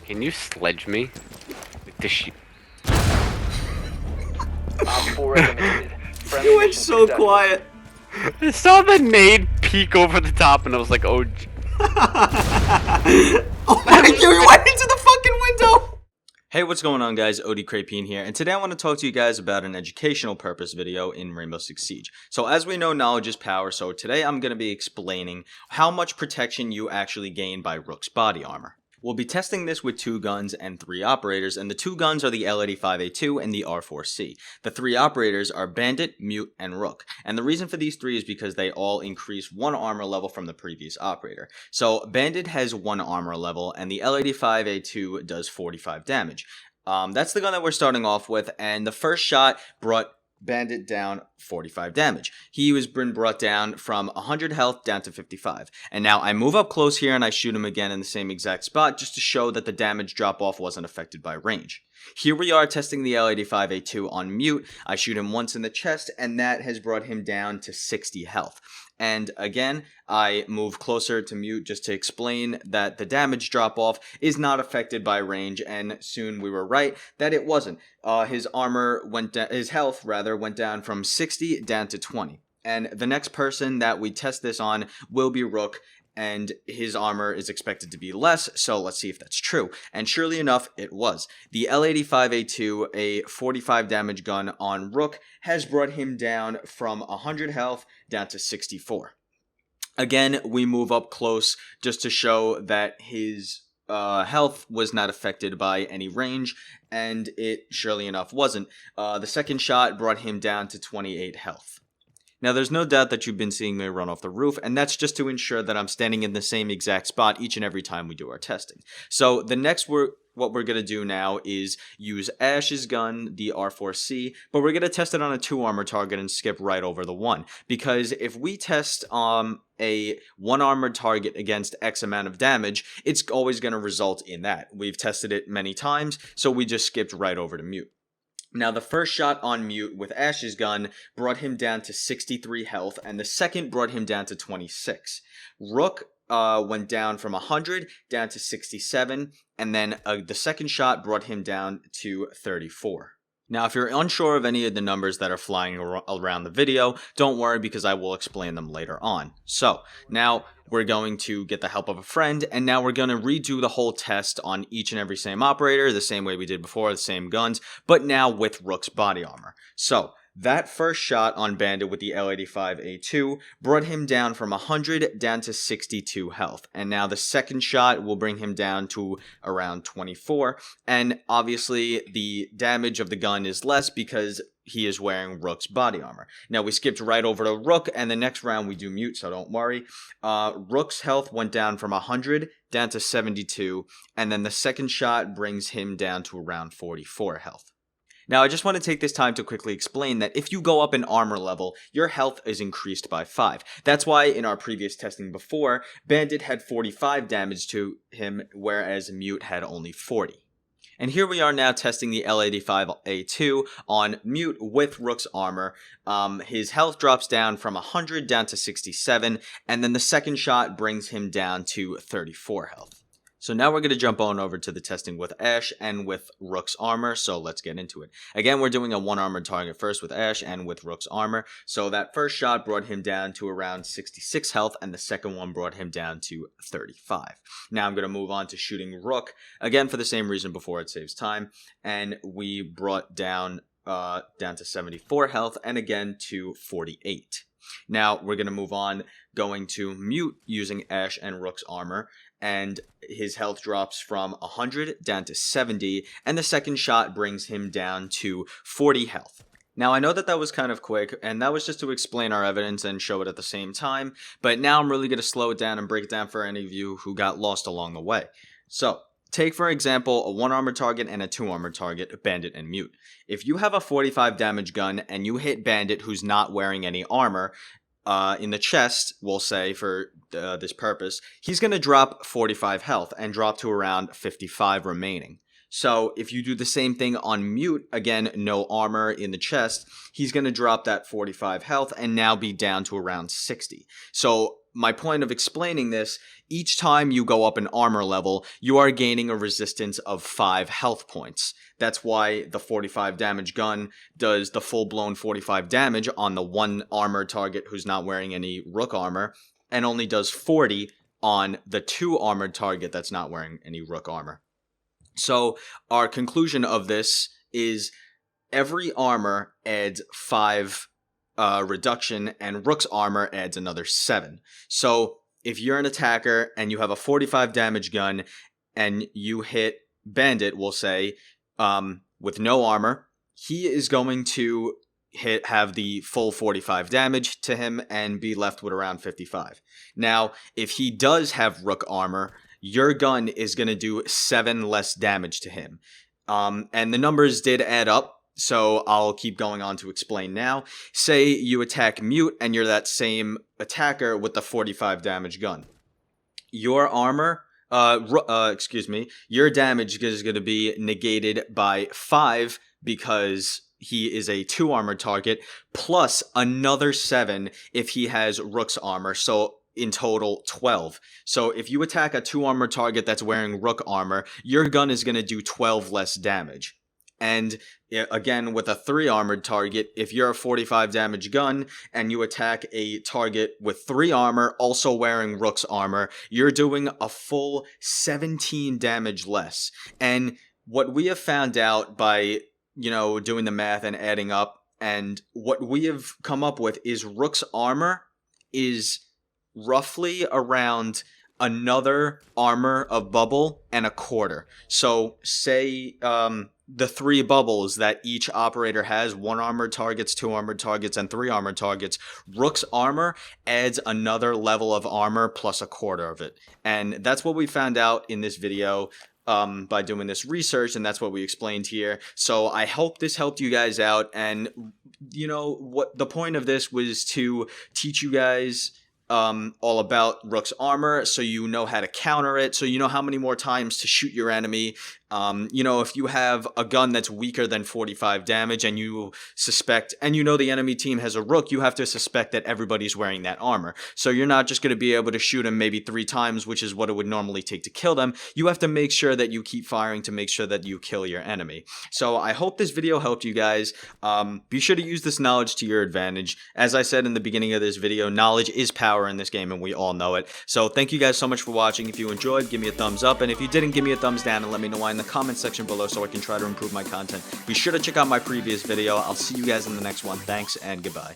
Can you sledge me? Like the Op 4 eliminated. Friendly You went mission so successful. quiet. I saw the nade peek over the top and I was like, oh. Oh my god, you went into the fucking window! Hey, what's going on, guys? ODCrayPeen here, and today I want to talk to you guys about an educational purpose video in Rainbow Six Siege. So as we know, knowledge is power, so today I'm going to be explaining how much protection you actually gain by Rook's body armor. We'll be testing this with 2 guns and 3 operators, and the 2 guns are the L85A2 and the R4C. The 3 operators are Bandit, Mute, and Rook, and the reason for these 3 is because they all increase 1 armor level from the previous operator. So Bandit has 1 armor level, and the L85A2 does 45 damage. That's the gun that we're starting off with, and the first shot brought Bandit down 45 damage. He was been brought down from 100 health down to 55. And now I move up close here and I shoot him again in the same exact spot just to show that the damage drop off wasn't affected by range. Here we are testing the L85A2 on Mute. I shoot him once in the chest and that has brought him down to 60 health. And again, I move closer to Mute just to explain that the damage drop-off is not affected by range, and soon we were right that it wasn't. His health went down from 60 down to 20. And the next person that we test this on will be Rook, and his armor is expected to be less, so let's see if that's true. And surely enough, it was. The L85A2, a 45 damage gun on Rook, has brought him down from 100 health down to 64. Again, we move up close just to show that his health was not affected by any range, and it surely enough wasn't. The second shot brought him down to 28 health. Now, there's no doubt that you've been seeing me run off the roof, and that's just to ensure that I'm standing in the same exact spot each and every time we do our testing. So the next what we're going to do now is use Ash's gun, the R4C, but we're going to test it on a 2 armor target and skip right over the 1. Because if we test a 1 armored target against X amount of damage, it's always going to result in that. We've tested it many times, so we just skipped right over to Mute. Now, the first shot on Mute with Ash's gun brought him down to 63 health, and the second brought him down to 26. Rook went down from 100 down to 67, and then the second shot brought him down to 34. Now, if you're unsure of any of the numbers that are flying around the video, don't worry because I will explain them later on. So, now we're going to get the help of a friend, and now we're going to redo the whole test on each and every same operator, the same way we did before, the same guns, but now with Rook's body armor. So, that first shot on Bandit with the L85A2 brought him down from 100 down to 62 health. And now the second shot will bring him down to around 24. And obviously the damage of the gun is less because he is wearing Rook's body armor. Now we skipped right over to Rook, and the next round we do Mute, so don't worry. Rook's health went down from 100 down to 72. And then the second shot brings him down to around 44 health. Now, I just want to take this time to quickly explain that if you go up in armor level, your health is increased by 5. That's why in our previous testing before, Bandit had 45 damage to him, whereas Mute had only 40. And here we are now testing the L85A2 on Mute with Rook's armor. His health drops down from 100 down to 67, and then the second shot brings him down to 34 health. So now we're going to jump on over to the testing with Ash and with Rook's armor, so let's get into it. Again, we're doing a 1 armored target first with Ash and with Rook's armor. So that first shot brought him down to around 66 health, and the second one brought him down to 35. Now I'm going to move on to shooting Rook, again for the same reason before, it saves time, and we brought down to 74 health, and again to 48. Now we're going to move on, going to Mute using Ash and Rook's armor, and his health drops from 100 down to 70, and the second shot brings him down to 40 health. Now, I know that that was kind of quick, and that was just to explain our evidence and show it at the same time, but now I'm really going to slow it down and break it down for any of you who got lost along the way. So, take, for example, a 1 armored target and a 2 armored target, Bandit and Mute. If you have a 45 damage gun and you hit Bandit who's not wearing any armor, in the chest, we'll say for this purpose, he's going to drop 45 health and drop to around 55 remaining. So if you do the same thing on Mute, again, no armor in the chest, he's going to drop that 45 health and now be down to around 60. So my point of explaining this, each time you go up an armor level, you are gaining a resistance of 5 health points. That's why the 45 damage gun does the full-blown 45 damage on the 1 armored target who's not wearing any Rook armor, and only does 40 on the 2 armored target that's not wearing any Rook armor. So our conclusion of this is every armor adds 5 reduction, and Rook's armor adds another 7. So if you're an attacker and you have a 45 damage gun and you hit Bandit, we'll say, with no armor, he is going to have the full 45 damage to him and be left with around 55. Now, if he does have Rook armor, your gun is going to do 7 less damage to him. And the numbers did add up. So I'll keep going on to explain now. Say you attack Mute and you're that same attacker with the 45 damage gun. Your armor, your damage is going to be negated by 5 because he is a 2 armored target, plus another 7 if he has Rook's armor. So in total 12. So if you attack a 2 armored target that's wearing Rook armor, your gun is going to do 12 less damage. And again, with a 3 armored target, if you're a 45 damage gun and you attack a target with 3 armor, also wearing Rook's armor, you're doing a full 17 damage less. And what we have found out by, doing the math and adding up, and what we have come up with is Rook's armor is roughly around another armor of bubble and a quarter. So say the 3 bubbles that each operator has, 1 armored targets, 2 armored targets, and 3 armored targets, Rook's armor adds another level of armor plus a quarter of it. And that's what we found out in this video by doing this research, and that's what we explained here. So I hope this helped you guys out, and what the point of this was to teach you guys all about Rook's armor, so you know how to counter it, so you know how many more times to shoot your enemy. If you have a gun that's weaker than 45 damage and you suspect, and the enemy team has a Rook, you have to suspect that everybody's wearing that armor. So you're not just going to be able to shoot him maybe 3 times, which is what it would normally take to kill them. You have to make sure that you keep firing to make sure that you kill your enemy. So I hope this video helped you guys. Be sure to use this knowledge to your advantage. As I said in the beginning of this video, knowledge is power in this game, and we all know it. So thank you guys so much for watching. If you enjoyed, give me a thumbs up, and if you didn't, give me a thumbs down and let me know why in the comment section below so I can try to improve my content. Be sure to check out my previous video. I'll see you guys in the next one. Thanks and goodbye.